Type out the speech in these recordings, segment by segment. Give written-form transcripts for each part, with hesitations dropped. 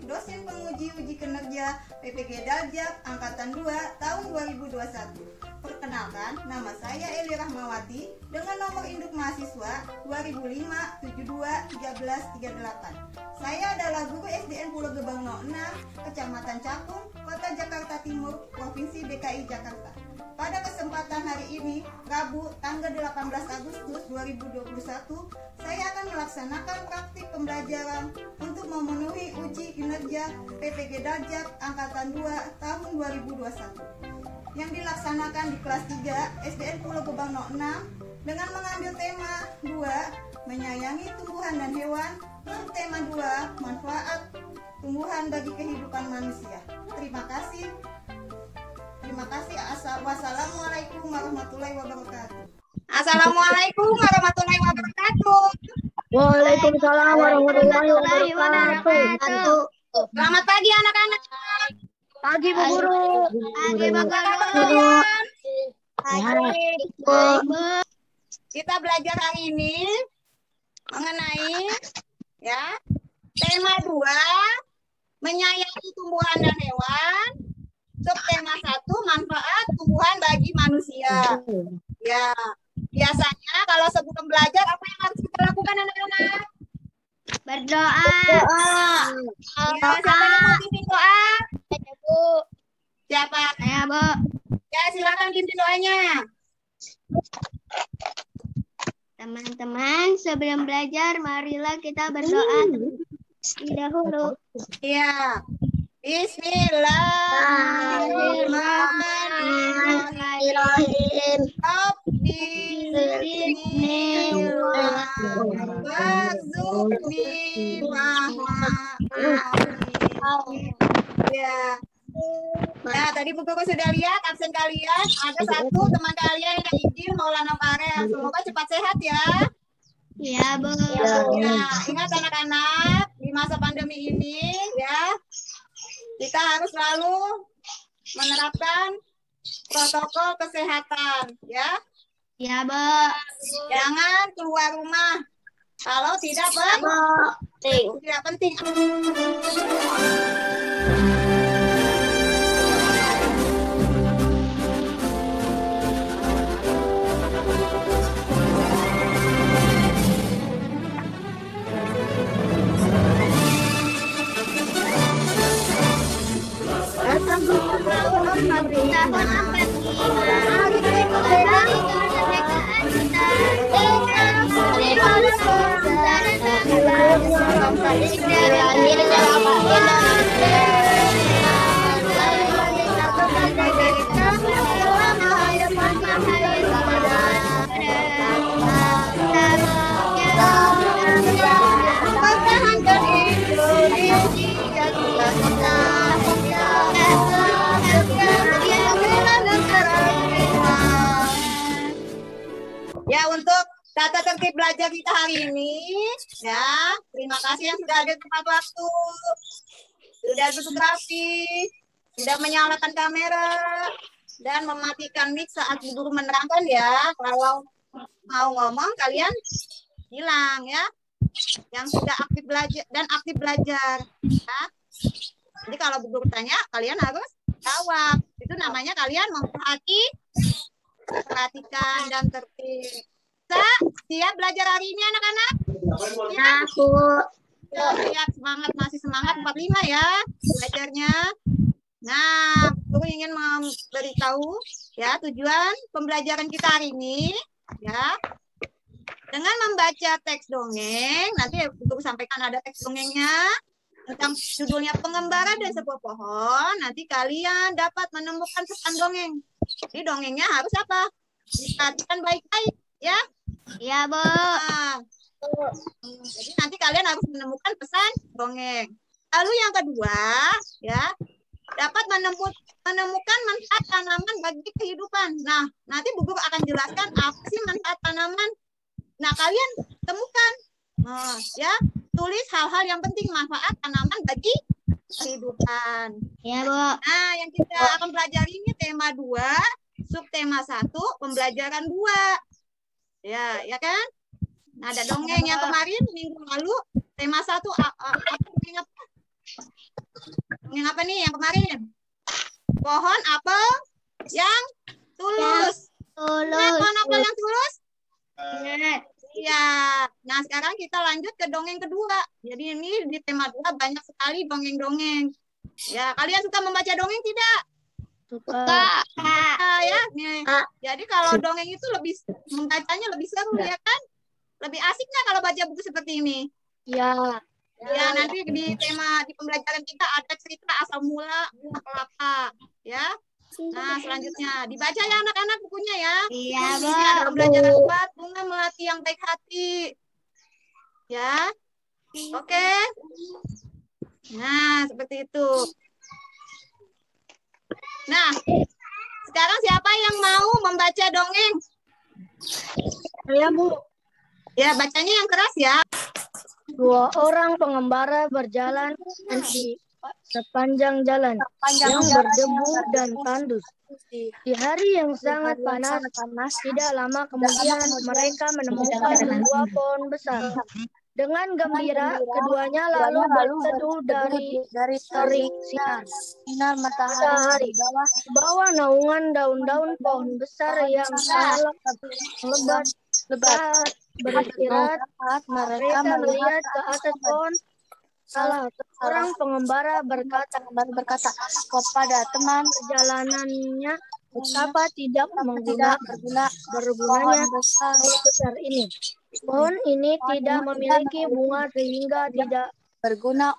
dosen penguji uji kinerja PPG Daljak Angkatan 2 tahun 2021. Perkenalkan, nama saya Eli Rahmawati dengan nomor induk mahasiswa 2005721338. Saya adalah guru SDN Pulau Gebang 06, Kecamatan Cakung, Kota Jakarta Timur, Provinsi DKI Jakarta. Pada kesempatan hari ini, Rabu, tanggal 18 Agustus 2021, saya akan melaksanakan praktik pembelajaran untuk memenuhi uji kinerja PPG Daljak Angkatan 2 tahun 2021 yang dilaksanakan di kelas 3 SDN Pulau Gebang 06 dengan mengambil tema 2, menyayangi tumbuhan dan hewan, dan tema 2, manfaat tumbuhan bagi kehidupan manusia. Terima kasih. Wassalamualaikum warahmatullahi wabarakatuh. Assalamualaikum warahmatullahi wabarakatuh. Waalaikumsalam warahmatullahi wabarakatuh. Selamat pagi anak-anak. Pagi Bu Guru. Pagi Bu Guru. Pagi Bu. Kita belajar hari ini mengenai tema 2, menyayangi tumbuhan dan hewan. Subtema 1, manfaat tumbuhan bagi manusia. Ya, biasanya kalau sebelum belajar apa yang harus kita lakukan anak-anak? Berdoa. Ya, siapa yang mau pimpin doa? Saya Bu. Siapa? Saya Bu. Ya, silakan pimpin doanya. Teman-teman, sebelum belajar, marilah kita berdoa dahulu. Ya. Bismillahirrahmanirrahim. Rabbi zidni warzuqni Ya. Nah, tadi Bu Guru sudah lihat absen kalian. Ada satu teman kalian yang izin Maulana Farel. Semoga cepat sehat ya. Ya, Bu. Ya, ingat anak-anak, di masa pandemi ini ya, kita harus selalu menerapkan protokol kesehatan, ya. Ya, Bu. Jangan keluar rumah kalau tidak penting. Ya, untuk tata tertib belajar kita hari ini, ya, terima kasih yang sudah hadir tepat waktu, sudah duduk rapi, sudah menyalakan kamera, dan mematikan mic saat guru menerangkan ya. Kalau mau ngomong, kalian hilang ya. Yang sudah aktif belajar dan aktif belajar. Ya. Jadi kalau guru tanya, kalian harus jawab. Itu namanya kalian perhatikan dan tertib. Siap belajar hari ini anak-anak? Ya, Bu. Siap, semangat, masih semangat 45 ya belajarnya. Nah, Guru ingin memberitahu ya tujuan pembelajaran kita hari ini ya. Dengan membaca teks dongeng, nanti Guru sampaikan ada teks dongengnya tentang judulnya Pengembara dan Sebuah Pohon. Nanti kalian dapat menemukan pesan dongeng. Jadi dongengnya harus apa? Diperhatikan baik-baik ya. Ya, Bu. Nah, jadi nanti kalian harus menemukan pesan dongeng. Lalu yang kedua, ya, dapat menemukan manfaat tanaman bagi kehidupan. Nah, nanti Bu Guru akan jelaskan apa sih manfaat tanaman. Nah, kalian temukan, ya, tulis hal-hal yang penting manfaat tanaman bagi kehidupan. Ya, Bu. Nah, yang kita akan pelajari ini tema 2, subtema 1, pembelajaran 2. Ya, ya kan? Nah, ada dongeng yang kemarin minggu lalu tema 1 apa? Dongeng apa nih yang kemarin? Pohon apel yang tulus. Ingat pohon apel yang tulus? Iya. Nah, sekarang kita lanjut ke dongeng kedua. Jadi ini di tema 2 banyak sekali dongeng-dongeng. Ya, kalian suka membaca dongeng tidak? Suka. Ya, nih. Jadi kalau dongeng itu lebih membacanya lebih seru ya kan? Lebih asik nggak kalau baca buku seperti ini? Ya. Ya, nanti di tema di pembelajaran kita ada cerita asal mula bunga kelapa, ya. Nah, selanjutnya dibaca ya anak-anak bukunya ya. Iya, Ini ada pembelajaran 4, bunga melati yang baik hati. Ya. Oke. Nah, seperti itu. Nah, sekarang siapa yang mau membaca dongeng? Saya, Bu. Ya, bacanya yang keras ya. 2 orang pengembara berjalan di sepanjang jalan yang berdebu dan tandus. Di hari yang sangat panas, tidak lama kemudian mereka menemukan sebuah pohon besar. Dengan gembira, keduanya lalu berteduh dari terik sinar matahari. Di bawah naungan daun-daun pohon besar yang lebat beristirahat, mereka melihat ke atas pohon. Salah seorang pengembara berkata kepada teman perjalanannya, betapa tidak bergunanya pohon besar ini. Pohon ini tidak memiliki bunga sehingga tidak berguna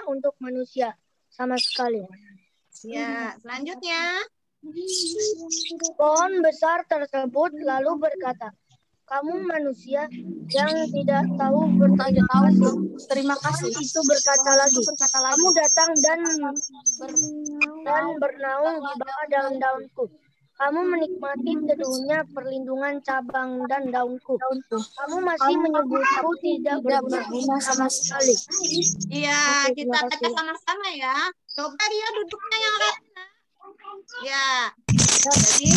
untuk manusia sama sekali. Ya, selanjutnya. Pohon besar tersebut lalu berkata, kamu manusia yang tidak tahu berterima kasih. Itu berkata lagi, kamu datang dan bernaung di bawah daun-daunku. Kamu menikmati teduhnya perlindungan cabang dan daunku. Kamu masih menyebutku tidak berguna sama sekali. Iya, kita baca sama-sama ya. Coba dia duduknya yang rata. Ya, jadi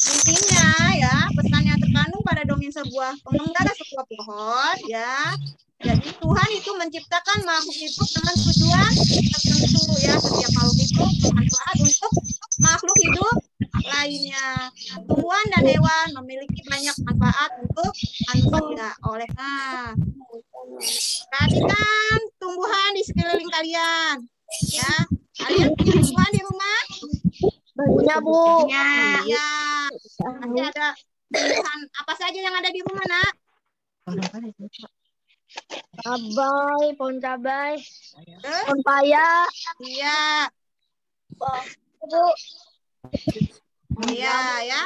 intinya ya pesan yang terkandung pada dongeng sebuah pengembara sebuah pohon ya. Jadi Tuhan itu menciptakan makhluk hidup dengan tujuan tertentu ya. Setiap makhluk hidup bermanfaat untuk makhluk hidup lainnya. Tumbuhan dan hewan memiliki banyak manfaat untuk manusia. Perhatikan tumbuhan di sekeliling kalian. Ya, kalian punya tumbuhan di rumah? Punya, Bu. Iya. Nanti ada tumbuhan apa saja yang ada di rumah, Nak? Pohon cabai, pohon paya. Iya. Bu. Iya, ya.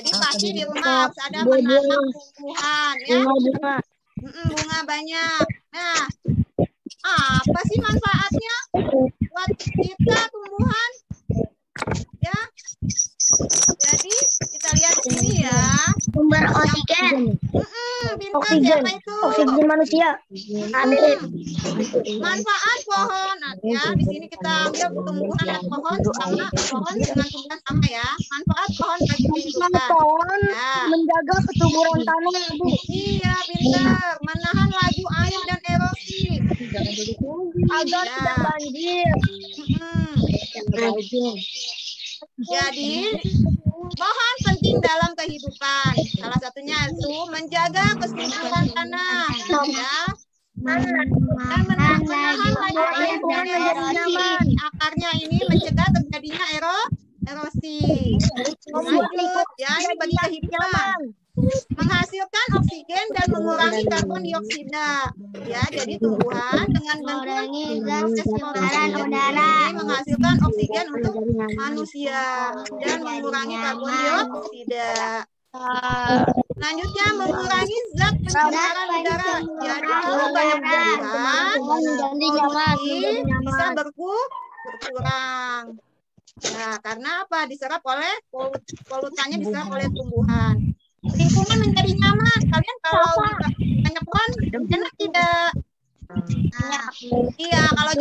Jadi pasti di rumah harus ada menanam tumbuhan, ya. Bunga banyak. Nah, apa sih manfaatnya buat kita tumbuhan? Ya. Jadi kita lihat di sini ya. Sumber oksigen. Siapa itu? Oksigen manusia. Manfaat pohon. Nah, ya, di sini kita ambil tumbuhan dan pohon sama pohon dengan tumbuhan sama ya. Manfaat pohon bagi kehidupan. Pohon Ya. menjaga kesuburan tanah, Bu. Iya, pintar. Menahan laju air dan erosi. Agar tidak banjir. Jadi, pohon penting dalam kehidupan. Salah satunya itu menjaga kesuburan tanah, ya. Dan menahan laju air dan erosi. Akarnya ini mencegah terjadinya erosi. Lanjut, ya, ini bagi kehidupan. Menghasilkan oksigen dan mengurangi karbon dioksida. Ya, jadi tumbuhan dengan bantuan proses filtrasi udara menghasilkan oksigen untuk manusia dan mengurangi karbon dioksida. Selanjutnya mengurangi zat pencemaran udara. Jadi kalau banyak tumbuhan, polusi bisa berkurang. Nah, karena apa? Diserap oleh polutannya diserap oleh tumbuhan. Lingkungan menjadi nyaman. Kalian kalau banyak pohon enak tidak? Nah, iya, kalau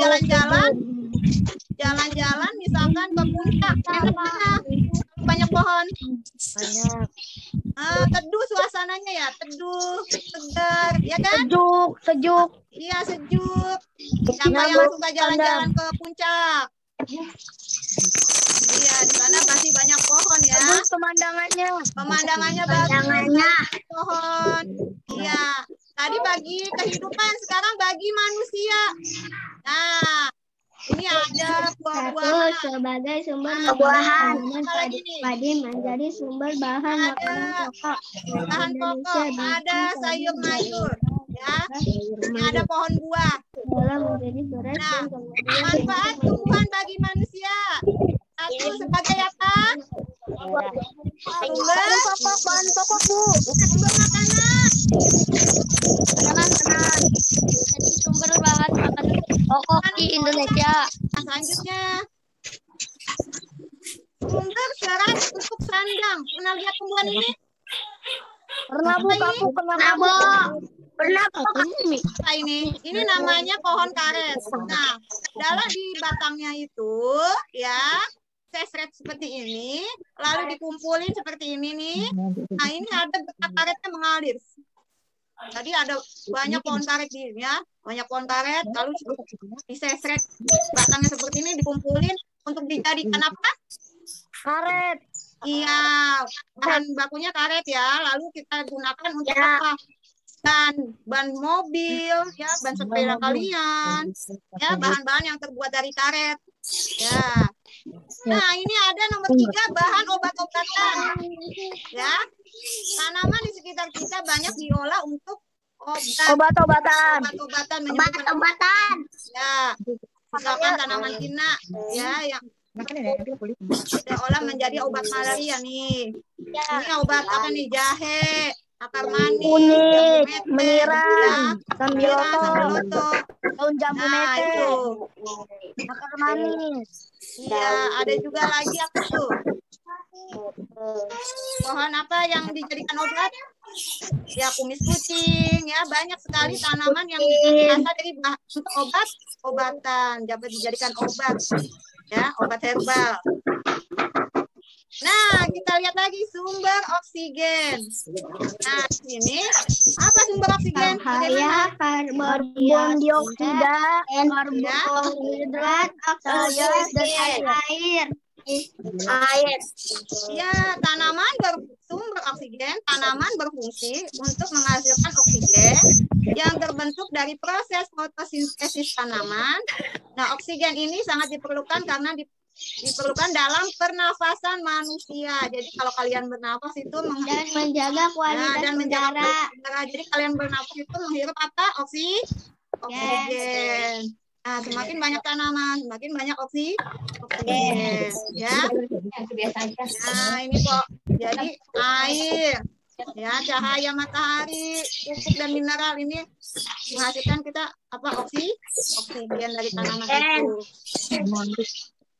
jalan-jalan misalkan ke puncak, enak mana? Banyak pohon. teduh suasananya ya, teduh, segar, ya kan? Sejuk. Iya, sejuk. Siapa yang suka jalan-jalan ke puncak? Iya, di sana pasti banyak pohon ya. Bagus pemandangannya. Pemandangannya bagus, pohon. Iya, tadi bagi kehidupan, sekarang bagi manusia. Nah, ini ada buah-buahan. Sebagai sumber buah-buahan. padi menjadi sumber bahan makanan pokok. Bahan pokok, ada sayur mayur, ya. Ini ada pohon buah. Menjadi beras Nah, dan kemudian manfaat tumbuhan bagi manusia. Satu, sebagai apa? Sumber bahan pokok, Bu. sumber makanan. Makanan. Jadi sumber bahan makanan pokok di Indonesia. Nah, selanjutnya sumber serat untuk sandang. Pernah lihat tumbuhan ini? Pernah, Bu. Pernah, Bu. Apa ini? Ini namanya pohon karet. Nah, dalam di batangnya itu ya sesret seperti ini, lalu dikumpulin seperti ini nih. Nah, ini ada getah karetnya mengalir. Tadi ada banyak pohon karet di sini ya, banyak pohon karet, lalu disesret batangnya seperti ini, dikumpulin untuk dijadikan apa? Karet. Iya, bahan bakunya karet ya, lalu kita gunakan untuk apa? Ban mobil, ya, ban sepeda kalian, ya, bahan-bahan yang terbuat dari karet, ya. Nah, ini ada nomor 3, bahan obat-obatan, ya. Tanaman di sekitar kita banyak diolah untuk Obat-obatan. Obat-obatan, ya. Misalkan tanaman kina, ya, yang kita olah menjadi obat malaria nih. Ini obat apa nih? Jahe, akar manis, Kunyit, jambu mete, meniran, ya, sambiloto, daun jambu Nah, mete, itu. akar manis. Iya, ada juga lagi apa tuh? Pohon apa yang dijadikan obat? Ya, kumis kucing, ya, banyak sekali tanaman yang berasal dari untuk obatan, dapat dijadikan obat, ya, obat herbal. Nah, kita lihat lagi sumber oksigen. Nah, ini apa sumber oksigen? Cahaya, karbon dioksida, karbohidrat, oksigen, dan air. Ya, tanaman bersumber oksigen, tanaman berfungsi untuk menghasilkan oksigen yang terbentuk dari proses fotosintesis tanaman. Nah, oksigen ini sangat diperlukan karena diperlukan dalam pernafasan manusia. Jadi kalau kalian bernafas itu Dan menjaga kualitas udara. Jadi kalian bernafas itu menghirup apa? Oksigen. Nah, semakin banyak tanaman, semakin banyak oksigen, ya. Nah, ini kok jadi air, ya, cahaya matahari, pupuk dan mineral ini menghasilkan kita apa? Oksigen dari tanaman itu.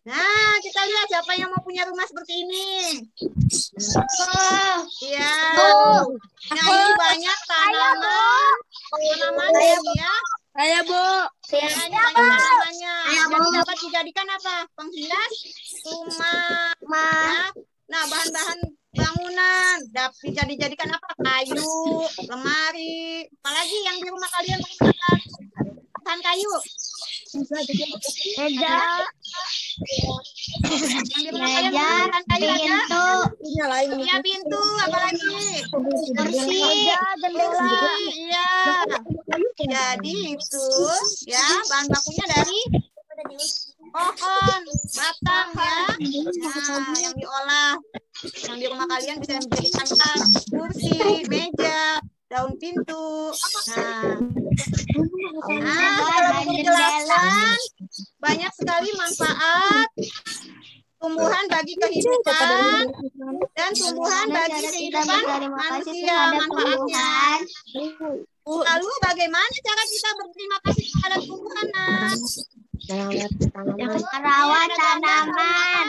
Nah, kita lihat siapa yang mau punya rumah seperti ini. Iya. Nah, ini banyak tanaman ya. Saya, Bu. Ini banyak tanamannya. Jadi dapat dijadikan apa? Penghias rumah. Ya. Nah, bahan-bahan bangunan dapat dijadikan apa? Kayu, lemari. Apalagi yang di rumah kalian menggunakan bahan kayu. Meja, pintu, ya, pintu, apalagi kursi, jendela. Iya. Jadi itu ya bahan bakunya dari pohon batang ya. Nah, yang diolah yang di rumah kalian bisa menjadikan kursi, meja, daun pintu. Nah, kalau menjelaskan banyak sekali manfaat tumbuhan bagi kehidupan dan tumbuhan bagi kehidupan manusia manfaatnya. Lalu bagaimana cara kita berterima kasih kepada tumbuhan? Merawat tanaman,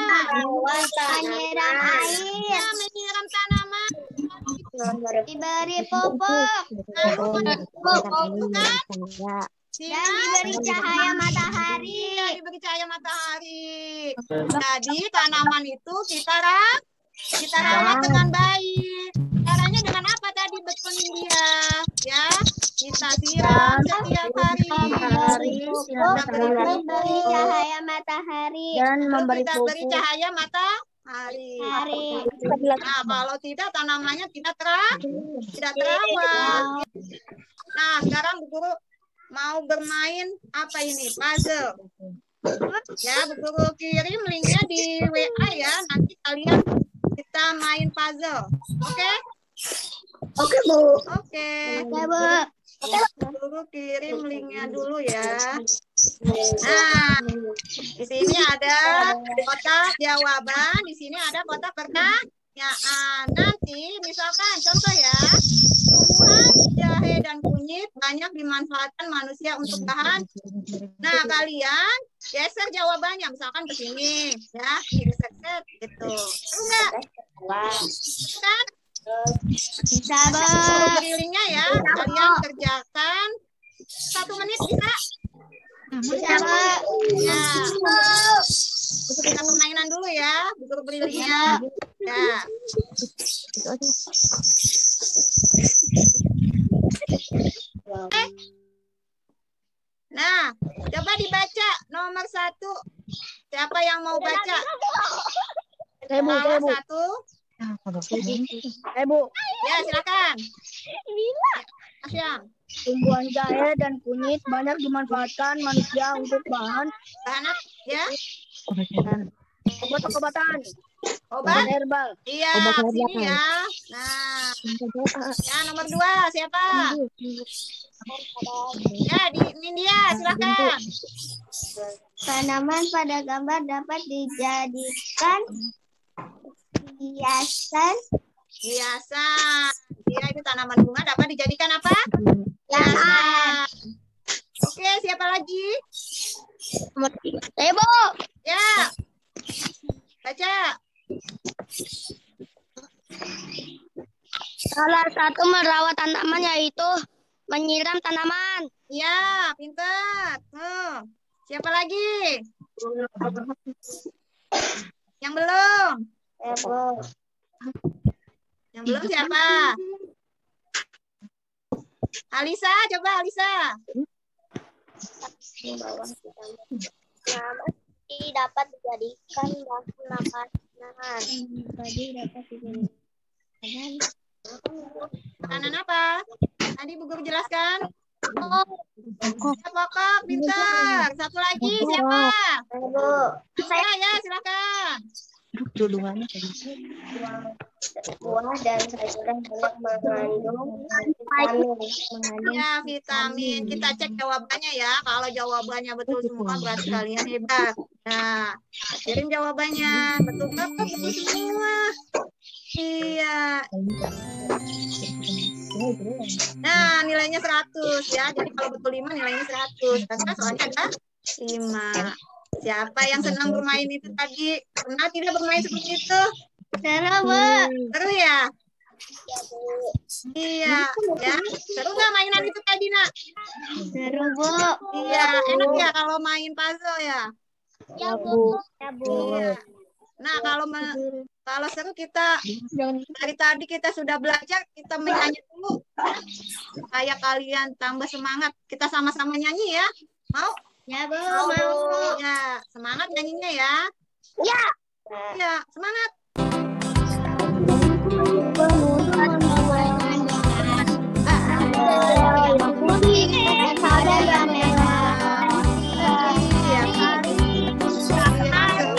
menyiram air, menyiram tanaman, diberi pupuk, dan diberi cahaya matahari. Diberi cahaya matahari. Jadi tanaman itu kita rawat dengan baik. Caranya siang setiap hari. Sinar matahari Memberi cahaya matahari. dan Terus memberi kita beri pupuk. cahaya matahari. Nah, kalau tidak tanamannya tidak terawat. Nah, sekarang Bu Guru mau bermain apa ini? Puzzle. Ya, Bu Guru kirim linknya di WA ya. Nanti kalian kita main puzzle. Oke? Oke, Bu. Oke. Oke, Bu. Bu Guru kirim linknya dulu ya. Nah, di sini ada kotak jawaban, di sini ada kotak pertanyaan. Nanti misalkan contoh ya, tumbuhan jahe dan kunyit banyak dimanfaatkan manusia untuk bahan. Nah, kalian geser jawabannya, misalkan ke sini, ya, digeser gitu. Enggak? Kan? Bisa, Bu. Linknya ya, kalian kerjakan 1 menit bisa. Bisa, Bu. Ya. Kita permainan dulu ya, buku brillinya. Ya. Nah, coba dibaca nomor 1. Siapa yang mau baca? Nomor 1. Bu. Ya, silakan. Asyam. Tumbuhan jahe dan kunyit banyak dimanfaatkan manusia untuk bahan Anak, ya. obat-obatan, Obat? herbal. Iya, sini ya. Nah, ya nomor 2 siapa? Ya, ini dia, silakan. Tanaman pada gambar dapat dijadikan hiasan. Hiasan. Ya, itu tanaman bunga dapat dijadikan apa? Hiasan. Oke, siapa lagi? Bu. Ya. Baca. Salah satu merawat tanaman yaitu menyiram tanaman. Ya, pintar. Siapa lagi? Yang belum? Yang belum siapa? Alisa, coba Alisa. Tanaman dapat dijadikan bahan makanan. Makanan apa? Tadi Bu Guru jelaskan. Pokok, pintar. Satu lagi siapa? Saya ya, silakan. Buah dan sayuran banyak mengandung vitamin. Ya, vitamin. Kita cek jawabannya ya. Kalau jawabannya betul semua berarti kalian hebat. Nah, kirim jawabannya. Betul apa? Betul semua. Iya. Nah, nilainya 100 ya. Jadi kalau betul 5 nilainya 100. Karena soalnya ada 5. Siapa yang senang bermain itu tadi? Pernah tidak bermain seperti itu? Seru, Bu. Seru ya? Iya, ya. Seru nggak mainan itu tadi, Nak? Seru, Bu. Iya, enak ya kalau main puzzle ya? Ya, Bu. Ya, Bu. Iya. Nah, kalau seru kita dari tadi kita sudah belajar, kita menyanyi dulu. Supaya kalian tambah semangat. Kita sama-sama nyanyi ya. Mau? Ya, Bu. Mau. Ya, semangat nyanyinya ya. Ya. Ya, semangat. Yang putih, ada yang merah. Iya, hari ada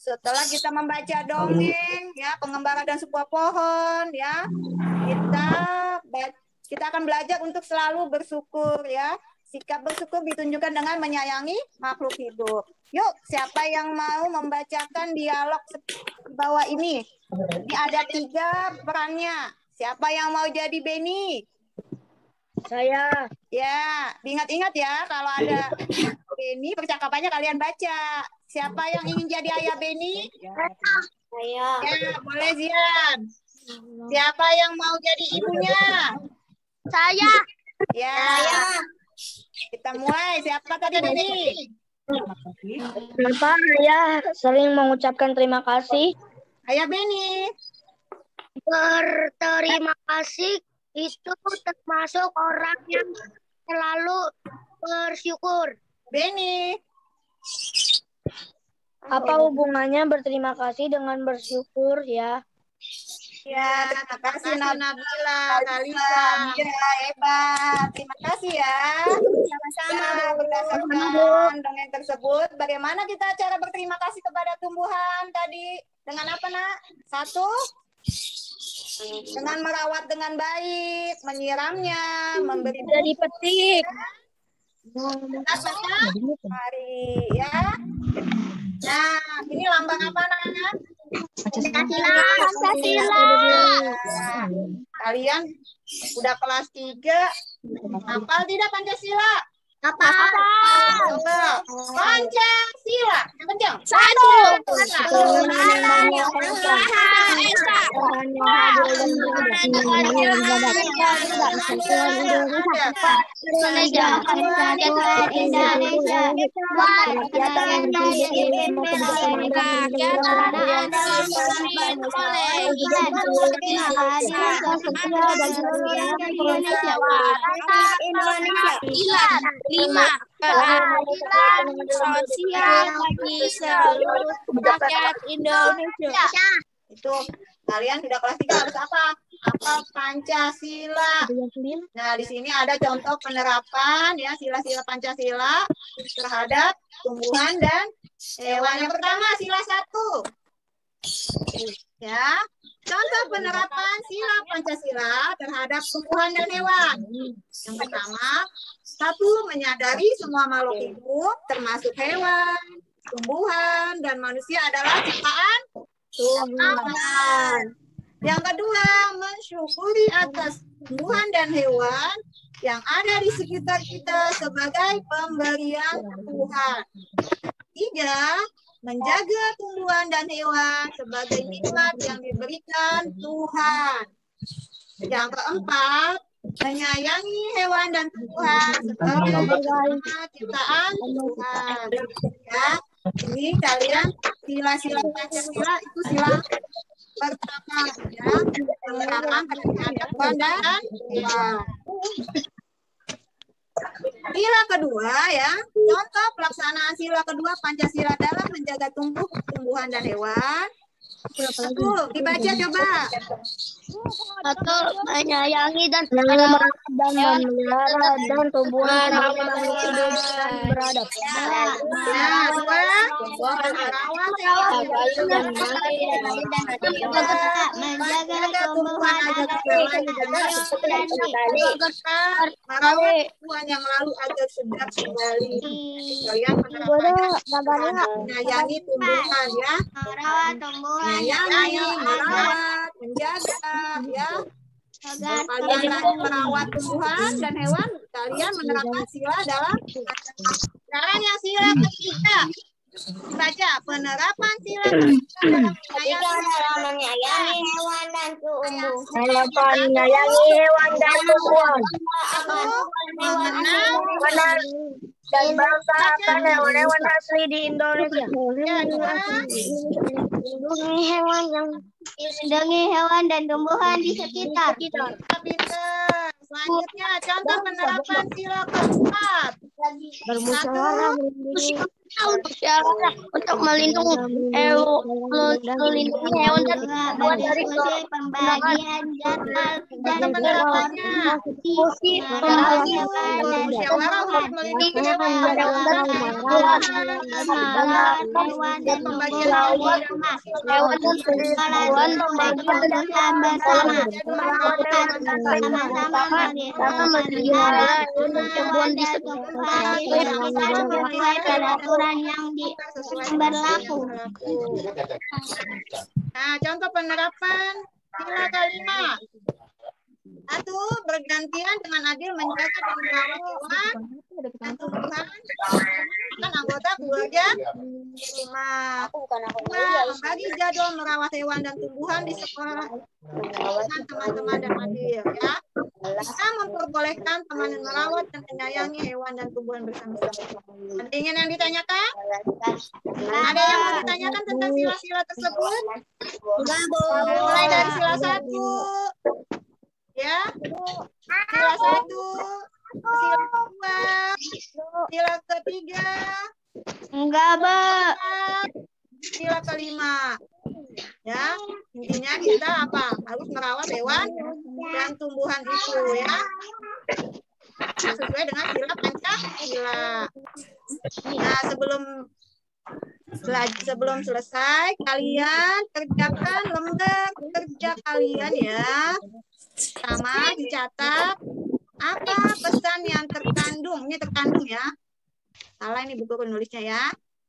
setelah kita membaca dongeng, ya, pengembara dan sebuah pohon, ya, kita akan belajar untuk selalu bersyukur, ya. Sikap bersyukur ditunjukkan dengan menyayangi makhluk hidup. Yuk, siapa yang mau membacakan dialog di bawah ini? Ini ada 3 perannya. Siapa yang mau jadi Benny? Saya. Ya, diingat-ingat ya, kalau ada Benny, percakapannya kalian baca. Siapa yang ingin jadi ayah Benny? Saya. Ya, boleh Zian. Siapa yang mau jadi ibunya? Saya. Ya. Kita mulai. Siapa tadi Benny? Kenapa ayah sering mengucapkan terima kasih? Ayah Benny. Berterima kasih itu termasuk orang yang selalu bersyukur. Benny. Apa hubungannya berterima kasih dengan bersyukur ya? Ya, terima kasih Nabila, Kalisa, Mira, hebat. Terima kasih ya. Sama-sama. Berdasarkan dongeng tersebut, bagaimana kita cara berterima kasih kepada tumbuhan tadi? Dengan apa, Nak? 1, dengan merawat dengan baik, menyiramnya, memberi Jadi petik. Mari ya. Nah, ini lambang apa Nak? Pancasila. Kalian udah kelas 3, hafal tidak Pancasila? Apa? Pancasila. Yang kencang. 5. Keadilan sosial bagi seluruh rakyat Indonesia. Itu kalian sudah kelas 3 harus apa? Apa Pancasila. Nah, di sini ada contoh penerapan ya sila-sila Pancasila terhadap tumbuhan dan hewan. Yang pertama sila 1. Ya, contoh penerapan sila Pancasila terhadap tumbuhan dan hewan. Yang pertama, 1, menyadari semua makhluk hidup termasuk hewan, tumbuhan, dan manusia adalah ciptaan Tuhan. Yang kedua, mensyukuri atas tumbuhan dan hewan yang ada di sekitar kita sebagai pemberian Tuhan. 3, menjaga tumbuhan dan hewan sebagai nikmat yang diberikan Tuhan. Yang keempat, menyayangi hewan dan tumbuhan sebagai ciptaan Tuhan. Ya, ini kalian sila-sila Pancasila itu sila pertama ya, penerapan terhadap Tuhan dan hewan. Sila kedua ya, contoh pelaksanaan sila kedua Pancasila dalam menjaga tumbuhan dan hewan. Dibaca coba. 1, menyayangi dan memelihara dan tumbuhan sebagai hidup dan beradab. Nah, 2, merawat hewan menjaga tumbuhan agar merawat tumbuhan yang lalu agar sedap kembali. Kalian menerapkannya menyayangi tumbuhan ya. merawat tumbuhan Menyayangi, merawat, menjaga ya. Kalau kalian lagi merawat tumbuhan dan hewan, kalian menerapkan sila dalam. Sekarang yang sila ketiga. Dibaca penerapan sila dalam menyayangi hewan dan tumbuhan. Menyayangi hewan dan tumbuhan. Mengenal Dan bangsakan hewan-hewan asli di Indonesia. Lindungi hewan dan tumbuhan di sekitar. Pinter. Selanjutnya contoh penerapan sila keempat. Bermusyawarah musyawarah untuk melindungi hewan dan hewan dari pembagian jadwal dan penerapannya. Musyawarah untuk melindungi hewan dan pembagian hewan peraturan yang berlaku. Nah, contoh penerapan sila kelima. 1. Bergantian dengan adil menjaga dan merawat hewan dan tumbuhan dan anggota keluarga di rumah. 2. Membagi jadwal merawat hewan dan tumbuhan di sekolah dengan teman-teman dan adil, ya. 3. Memperbolehkan teman merawat dan menyayangi hewan dan tumbuhan bersama-sama. Ada yang ditanyakan? Ada yang mau ditanyakan tentang sila-sila tersebut? Mulai dari sila 1. Ya, sila 1, sila 2, sila ketiga, Enggak, Mbak. sila kelima. Ya, intinya kita apa? Harus merawat hewan dan tumbuhan itu, ya. Sesuai dengan sila Pancasila. Nah, sebelum selesai, kalian kerjakan lembar kerja kalian, ya. Sama dicatat apa pesan yang terkandung. Ini terkandung, ya. Salah ini buku penulisnya, ya.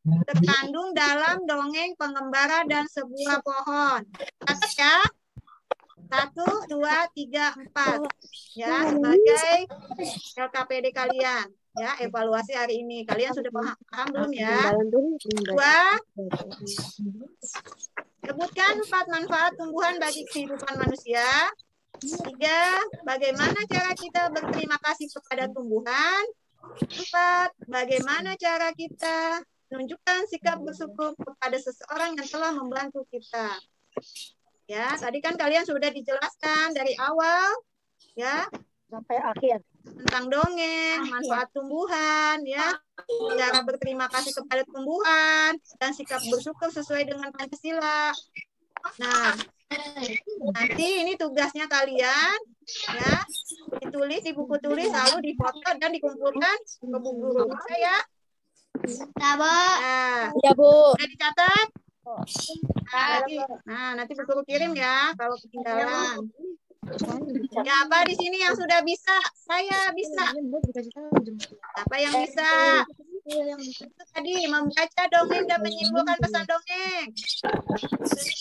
Terkandung dalam dongeng pengembara dan sebuah pohon. Catat, ya. 1, 2, 3, 4. Ya, sebagai LKPD kalian. Ya, evaluasi hari ini. Kalian sudah paham belum, ya? 2. Sebutkan 4 manfaat tumbuhan bagi kehidupan manusia. 3. Bagaimana cara kita berterima kasih kepada tumbuhan. 4. Bagaimana cara kita menunjukkan sikap bersyukur kepada seseorang yang telah membantu kita. Ya, tadi kan kalian sudah dijelaskan dari awal, ya, sampai akhir tentang dongeng, manfaat tumbuhan, ya, cara berterima kasih kepada tumbuhan, dan sikap bersyukur sesuai dengan Pancasila. Nah, nanti ini tugasnya kalian, ya, ditulis di buku tulis, lalu difoto dan dikumpulkan ke buku guru. Bisa, ya? Nah, ya Bu. sudah dicatat? Nanti buku guru kirim, ya, kalau ketinggalan. Ya, apa di sini yang sudah bisa? Saya bisa. Apa yang bisa? Itu tadi membaca dongeng dan menyimpulkan pesan dongeng.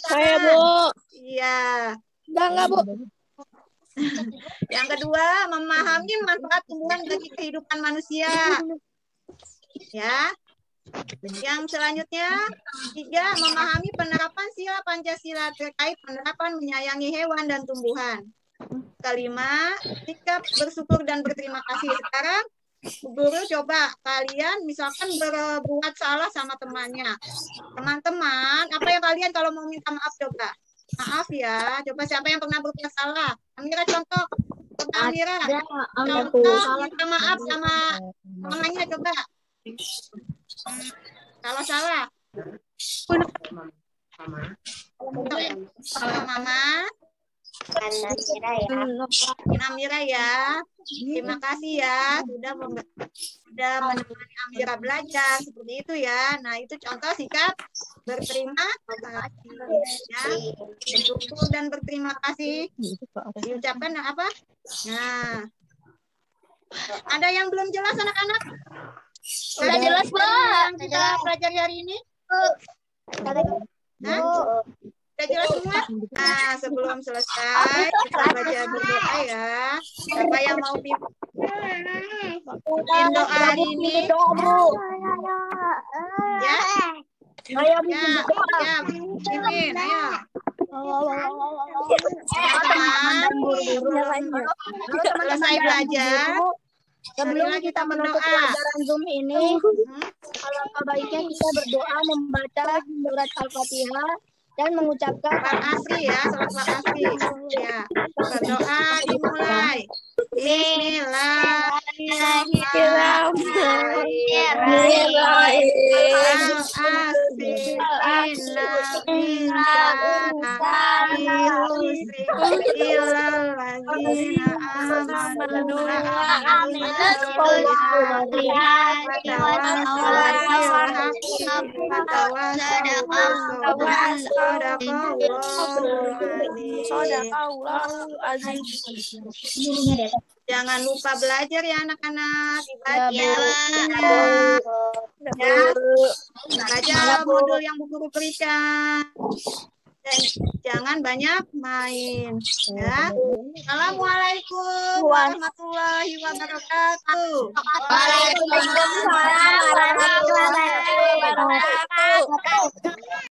Saya Bu. Iya. Enggak Bu. Yang kedua, memahami manfaat tumbuhan bagi kehidupan manusia. Ya. Yang selanjutnya, 3, memahami penerapan sila Pancasila terkait penerapan menyayangi hewan dan tumbuhan. 5, sikap bersyukur dan berterima kasih. Sekarang guru coba kalian misalkan berbuat salah sama temannya. Teman-teman, apa yang kalian kalau mau minta maaf coba? Maaf ya, coba siapa yang pernah berbuat salah? Amira contoh. Coba Amira. Contoh minta maaf sama temannya coba. Kalau salah. Kalau Mama. Amira ya. Terima kasih ya sudah menemani Amira belajar seperti itu ya. Nah, itu contoh sikap berterima kasih ya. Bersyukur dan berterima kasih. Diucapkan apa? Nah. Ada yang belum jelas anak-anak? Sudah jelas, Mbak. Kita pelajari hari ini? Nah, sudah jelas semua? Nah, sebelum selesai, kita baca berdoa ya. Siapa yang mau pimpin doa hari ini? Ya? Ya, pimpin, ayo. Selesai belajar. Sebelum kita menutup pelajaran Zoom ini, alangkah baiknya kita berdoa membaca surat Al-Fatihah dan mengucapkan salat asri ya, salat asri. Ya, berdoa dimulai. Bismillah. Jangan lupa belajar ya anak-anak. Ya, baca modul yang Bu Guru berikan. Dan jangan banyak main. Ya. Assalamualaikum warahmatullahi wabarakatuh. Waalaikumsalam warahmatullahi wabarakatuh.